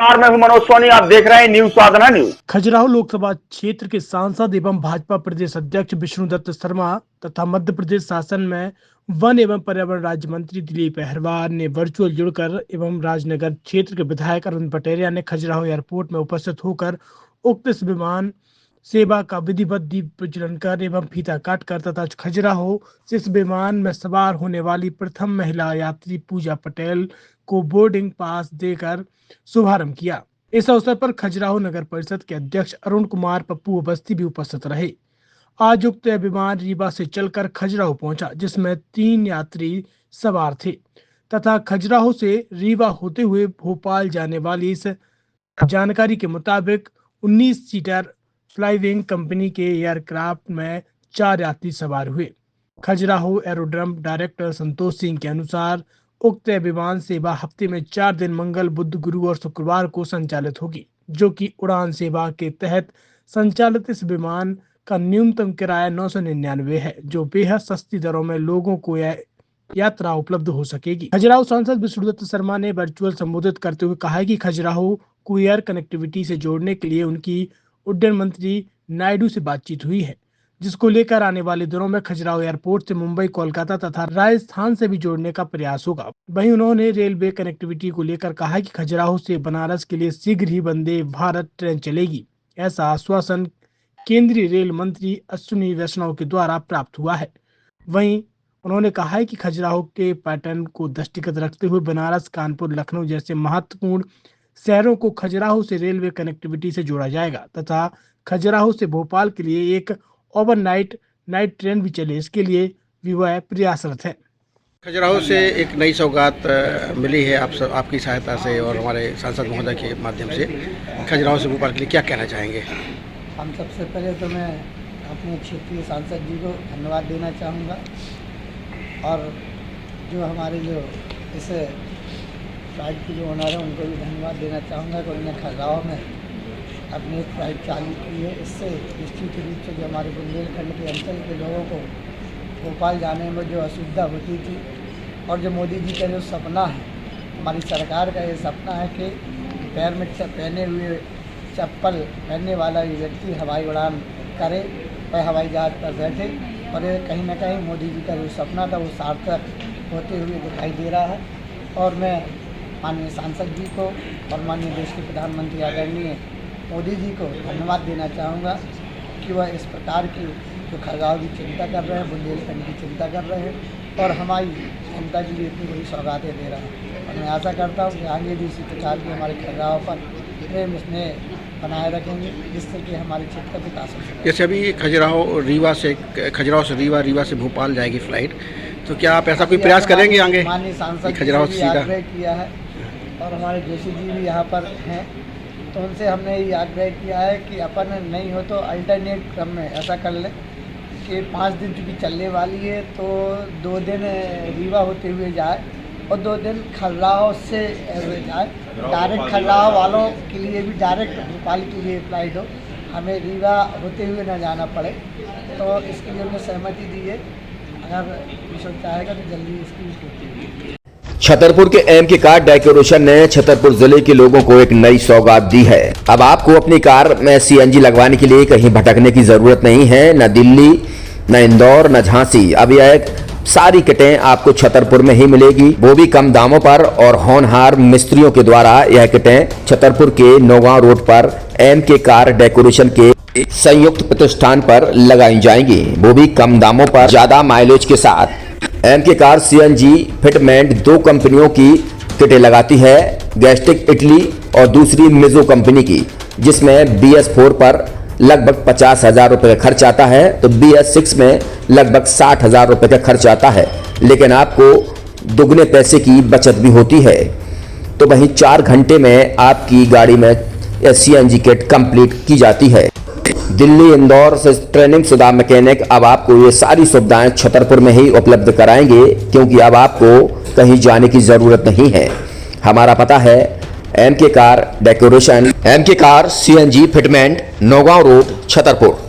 मैं हूं मनोज सोनी, आप देख रहे हैं न्यूज साधना न्यूज। खजुराहो लोकसभा क्षेत्र के सांसद एवं भाजपा प्रदेश अध्यक्ष विष्णुदत्त शर्मा तथा मध्य प्रदेश शासन में वन एवं पर्यावरण राज्य मंत्री दिलीप अहरवार ने वर्चुअल जुड़कर एवं राजनगर क्षेत्र के विधायक अरुण पटेरिया ने खजुराहो एयरपोर्ट में उपस्थित होकर उक्त इस विमान सेवा का विधिवत दीप प्रज्वलन कर एवं फीता काट कर तथा खजुराहो से इस विमान में सवार होने वाली प्रथम महिला यात्री पूजा पटेल को बोर्डिंग पास देकर शुभारंभ किया। इस अवसर पर खजुराहो नगर परिषद के अध्यक्ष अरुण कुमार पप्पू अवस्थी भी उपस्थित रहे। आज उक्त विमान रीवा से चलकर खजुराहो पहुंचा, जिसमें 3 यात्री सवार थे तथा खजुराहो से रीवा होते हुए भोपाल जाने वाली इस जानकारी के मुताबिक 19 सीटर फ्लाईविंग कंपनी के एयरक्राफ्ट में 4 यात्री सवार हुए। खजुराहो एरोड्रम डायरेक्टर संतोष सिंह के अनुसार उक्त विमान सेवा हफ्ते में 4 दिन मंगल, बुध, गुरु और शुक्रवार को संचालित होगी, जो कि उड़ान सेवा के तहत संचालित इस विमान का न्यूनतम किराया 999 है, जो बेहद सस्ती दरों में लोगों को यात्रा उपलब्ध हो सकेगी। खजुराहो सांसद विष्णुदत्त शर्मा ने वर्चुअल संबोधित करते हुए कहा कि खजुराहो को एयर कनेक्टिविटी से जोड़ने के लिए उनकी उड्डयन मंत्री नायडू से बातचीत हुई है, जिसको लेकर आने वाले दिनों में खजुराहो एयरपोर्ट से मुंबई, कोलकाता तथा राजस्थान से भी जोड़ने का प्रयास होगा। वहीं उन्होंने रेलवे कनेक्टिविटी को लेकर कहा कि खजुराहो से बनारस के लिए शीघ्र ही वंदे भारत ट्रेन चलेगी। ऐसा आश्वासन केंद्रीय रेल मंत्री अश्विनी वैष्णव के द्वारा प्राप्त हुआ है। वहीं उन्होंने कहा है कि खजुराहो के पैटर्न को दृष्टिगत रखते हुए बनारस, कानपुर, लखनऊ जैसे महत्वपूर्ण शहरों को खजुराहो से रेलवे कनेक्टिविटी से जोड़ा जाएगा तथा खजुराहो से भोपाल के लिए एक ओवरनाइट ट्रेन भी चले। इसके लिए विभाग प्रयासरत है। खजुराहो से एक नई सौगात मिली है आपकी सहायता से और हमारे सांसद महोदय के माध्यम से। खजुराहो से भोपाल के लिए क्या कहना चाहेंगे? हम सबसे पहले तो मैं अपने क्षेत्रीय सांसद जी को धन्यवाद देना चाहूँगा और जो हमारे इस फ्लाइट की जो ओनर है उनको भी धन्यवाद देना चाहूँगा कि उन्होंने खजुराहो में अपनी एक फ्लाइट चालू की है। इससे निश्चित रूप से जो हमारे बुंदेलखंड के अंचल के लोगों को भोपाल जाने में जो असुविधा होती थी और जो मोदी जी का जो सपना है, हमारी सरकार का ये सपना है कि पैर में पहने हुए चप्पल पहनने वाला ये व्यक्ति हवाई उड़ान करे और हवाई जहाज पर बैठे, और ये कहीं ना कहीं मोदी जी का जो सपना था वो सार्थक होते हुए दिखाई दे रहा है। और मैं माननीय सांसद जी को और माननीय देश के प्रधानमंत्री आदरणीय मोदी जी को धन्यवाद देना चाहूँगा कि वह इस प्रकार की जो खजुराहो की चिंता कर रहे हैं, बुंदेलखंड की चिंता कर रहे हैं और हमारी जनता के लिए इतनी बड़ी सौगातें दे रहे हैं। और मैं आशा करता हूँ कि आगे भी इसी प्रकार की हमारे खजुराहो पर प्रेम स्नेह बनाए रखेंगे, जिससे कि हमारे क्षेत्र का विकास हो सके। जैसे अभी खजुराहो से रीवा से भोपाल जाएगी फ्लाइट, तो क्या आप ऐसा कोई प्रयास करेंगे आगे? माननीय सांसद खजुराहो से सीधा आग्रह किया है और हमारे जोशी जी भी यहाँ पर हैं, तो उनसे हमने ये आग्रह किया है कि अपन नहीं हो तो अल्टरनेट क्रम में ऐसा कर लें कि 5 दिन चूँकि चलने वाली है तो 2 दिन रीवा होते हुए जाए और 2 दिन खजुराहो से जाए। डायरेक्ट खजुराहो वालों के लिए भी डायरेक्ट भोपाल के लिए फ्लाइट हो, हमें रीवा होते हुए ना जाना पड़े। तो इसके लिए हमने सहमति दी है। अगर विश्व चाहेगा तो जल्दी इसकी भी। छतरपुर के एमके कार डेकोरेशन ने छतरपुर जिले के लोगों को एक नई सौगात दी है। अब आपको अपनी कार में सीएनजी लगवाने के लिए कहीं भटकने की जरूरत नहीं है, न दिल्ली, न इंदौर, न झांसी। अब यह सारी किटें आपको छतरपुर में ही मिलेगी, वो भी कम दामों पर और होनहार मिस्त्रियों के द्वारा। यह किटें छतरपुर के नौगांव रोड पर एमके कार डेकोरेशन के संयुक्त प्रतिष्ठान पर लगाई जाएंगी, वो भी कम दामों पर, ज्यादा माइलेज के साथ। एमके कार सीएनजी फिटमेंट 2 कंपनियों की किटें लगाती है, गैस्टिक इटली और दूसरी मिजो कंपनी की, जिसमें BS4 पर लगभग 50,000 रुपये का खर्च आता है, तो BS6 में लगभग 60,000 रुपये का खर्च आता है, लेकिन आपको दुगने पैसे की बचत भी होती है। तो वहीं 4 घंटे में आपकी गाड़ी में सीएनजी किट कंप्लीट की जाती है। दिल्ली, इंदौर से ट्रेनिंग शुदा मैकेनिक अब आपको ये सारी सुविधाएं छतरपुर में ही उपलब्ध कराएंगे, क्योंकि अब आपको कहीं जाने की जरूरत नहीं है। हमारा पता है MK car decoration, MK car CNG fitment, Naugaon road, Chhatarpur.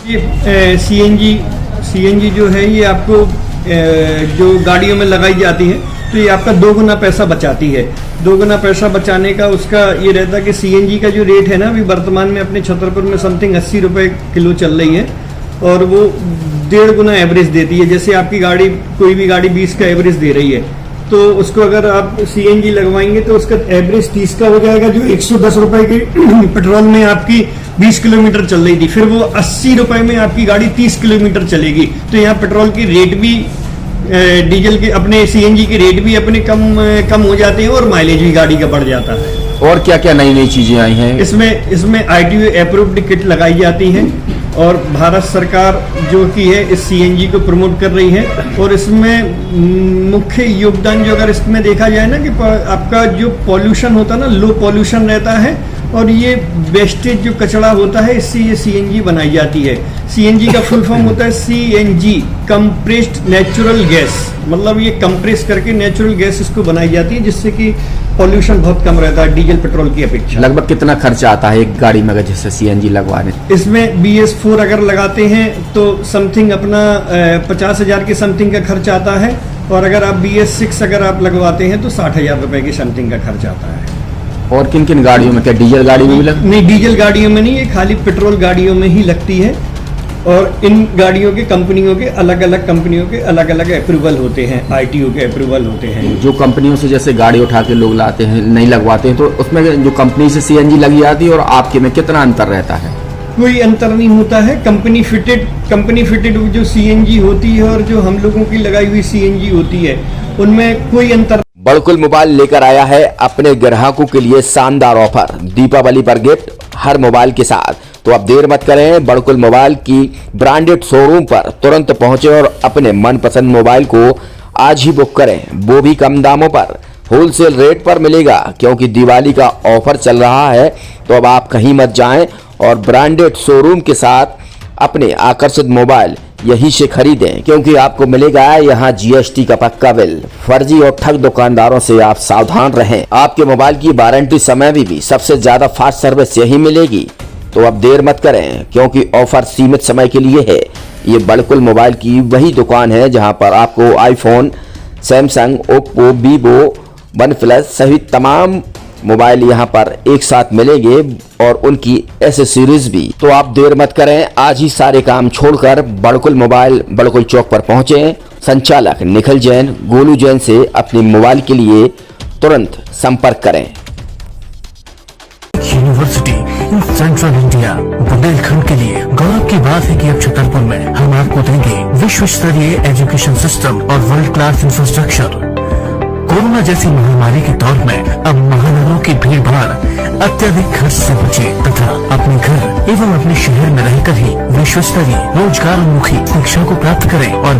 ये सीएनजी जो है ये आपको जो गाड़ियों में लगाई जाती है, तो ये आपका 2 गुना पैसा बचाती है। 2 गुना पैसा बचाने का उसका ये रहता है कि सीएनजी का जो रेट है ना, अभी वर्तमान में अपने छतरपुर में समथिंग 80 रुपये किलो चल रही है और वो 1.5 गुना एवरेज देती है। जैसे आपकी गाड़ी, कोई भी गाड़ी 20 का एवरेज दे रही है, तो उसको अगर आप सीएनजी लगवाएंगे तो उसका एवरेज 30 का हो जाएगा, जो 110 रुपए की पेट्रोल में आपकी 20 किलोमीटर चल रही थी, फिर वो 80 रुपए में आपकी गाड़ी 30 किलोमीटर चलेगी। तो यहाँ पेट्रोल की रेट भी, डीजल के, अपने सीएनजी के रेट भी अपने कम हो जाते हैं और माइलेज भी गाड़ी का बढ़ जाता है। और क्या क्या नई नई चीजें आई हैं? इसमें ITO अप्रूव्ड किट लगाई जाती है और भारत सरकार जो की है इस सीएनजी को प्रमोट कर रही है। और इसमें मुख्य योगदान जो अगर इसमें देखा जाए ना, कि आपका जो पॉल्यूशन होता है ना, लो पॉल्यूशन रहता है और ये वेस्टेज जो कचरा होता है, इससे ये सीएनजी बनाई जाती है। सीएनजी का फुल फॉर्म होता है CNG, कंप्रेस्ड नेचुरल गैस, मतलब ये कंप्रेस करके नेचुरल गैस इसको बनाई जाती है, जिससे कि पॉल्यूशन बहुत कम रहता है डीजल पेट्रोल की अपेक्षा। लगभग कितना खर्चा आता है एक गाड़ी में अगर जैसे सीएनजी लगवाने? इसमें BS4 अगर लगाते हैं तो समथिंग अपना 50,000 के समथिंग का खर्च आता है, और अगर आप BS6 अगर आप लगवाते हैं तो 60,000 रुपए की समथिंग का खर्च आता है। और किन किन गाड़ियों में, क्या डीजल गाड़ी में भी नहीं, डीजल गाड़ियों में नहीं, ये खाली पेट्रोल गाड़ियों में ही लगती है। और इन गाड़ियों के कंपनियों के अलग अलग अप्रूवल होते हैं, ITO के अप्रूवल होते हैं। जो कंपनियों से जैसे गाड़ी उठा के लोग लाते हैं, नहीं लगवाते हैं, तो उसमें जो कंपनी से सीएनजी लगी जाती है और आपके में कितना अंतर रहता है? कोई अंतर नहीं होता है। कंपनी फिटेड जो सीएनजी होती है और जो हम लोगों की लगाई हुई सीएनजी होती है, उनमें कोई अंतर। बड़कुल मोबाइल लेकर आया है अपने ग्राहकों के लिए शानदार ऑफर, दीपावली पर गिफ्ट हर मोबाइल के साथ। तो अब देर मत करें, बड़कुल मोबाइल की ब्रांडेड शोरूम पर तुरंत पहुंचे और अपने मनपसंद मोबाइल को आज ही बुक करें, वो भी कम दामों पर, होलसेल रेट पर मिलेगा, क्योंकि दिवाली का ऑफर चल रहा है। तो अब आप कहीं मत जाएं और ब्रांडेड शोरूम के साथ अपने आकर्षित मोबाइल यहीं से खरीदें, क्योंकि आपको मिलेगा यहाँ GST का पक्का बिल। फर्जी और ठग दुकानदारों से आप सावधान रहें। आपके मोबाइल की वारंटी समय में भी सबसे ज्यादा फास्ट सर्विस यही मिलेगी। तो अब देर मत करें, क्योंकि ऑफर सीमित समय के लिए है। ये बड़कुल मोबाइल की वही दुकान है जहां पर आपको iPhone, Samsung, Oppo, Vivo, OnePlus सहित तमाम मोबाइल यहां पर एक साथ मिलेंगे और उनकी एसेसरीज भी। तो आप देर मत करें, आज ही सारे काम छोड़कर बड़कुल मोबाइल बड़कुल चौक पर पहुंचे। संचालक निखिल जैन, गोलू जैन से अपने मोबाइल के लिए तुरंत संपर्क करें। University in central India, Bundelkhand के लिए गौरव की बात है कि अब छतरपुर में हम आपको देंगे विश्व स्तरीय एजुकेशन सिस्टम और वर्ल्ड क्लास इंफ्रास्ट्रक्चर। कोरोना जैसी महामारी के दौर में अब महानगरों की भीड़ भाड़ अत्यधिक खर्च से बचे तथा अपने घर एवं अपने शहर में रहकर ही विश्व स्तरीय रोजगार उन्मुखी शिक्षा को प्राप्त करें और